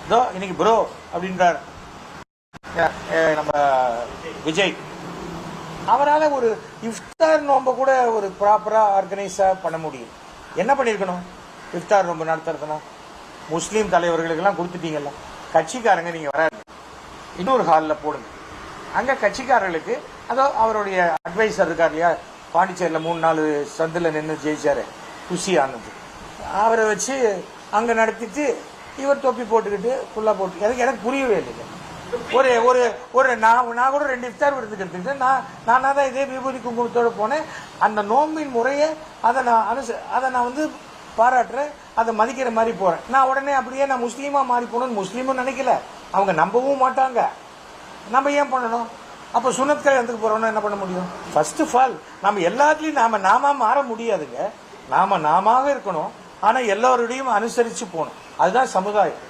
இதோ இன்னைக்கு ப்ரோ அப்படின்றார் நம்ம விஜய். அவரால் ஒரு இஃப்தார் நோன்பை கூட ஒரு ப்ராப்பராக ஆர்கனைஸாக பண்ண முடியும். என்ன பண்ணியிருக்கணும்? இஃப்தார் நோன்பு நடத்துறதுனா முஸ்லீம் தலைவர்களுக்கெல்லாம் கொடுத்துட்டீங்கல்ல, கட்சிக்காரங்க நீங்கள் வராது, இன்னொரு ஹாலில் போடுங்க. அங்கே கட்சிக்காரர்களுக்கு அதோ அவருடைய அட்வைசர் இருக்கார் இல்லையா, பாண்டிச்சேரியில் 3-4 சந்தில் நின்று ஜெயிச்சாரு குஷி ஆனது, அவரை வச்சு அங்கே நடத்திட்டு இவர் தொப்பி போட்டுக்கிட்டு ஃபுல்லாக போட்டு எனக்கு புரியவே இல்லைங்க. ஒரு ஒரு ஒரு நான் கூட 2 இஃப்தார் விருந்துக்கு எடுத்துக்கிட்டு நானாக தான் இதே விபூதி குங்குமத்தோடு போனேன். அந்த நோம்பின் முறையை அதை நான் வந்து பாராட்டுறேன், அதை மதிக்கிற மாதிரி போகிறேன். நான் உடனே அப்படியே நான் முஸ்லீமாக மாறி போகணும்னு முஸ்லீமும் நினைக்கல, அவங்க நம்பவும் மாட்டாங்க. நம்ம ஏன் பண்ணணும்? அப்போ சுனத்களை இடத்துக்கு போகிறோன்னா என்ன பண்ண முடியும்? ஃபர்ஸ்ட் ஆஃப் ஆல் நம்ம எல்லாத்துலேயும் நாம மாற முடியாதுங்க. நாம இருக்கணும், ஆனால் எல்லோருடையும் அனுசரித்து போகணும். அதுதான் சமுதாயம்.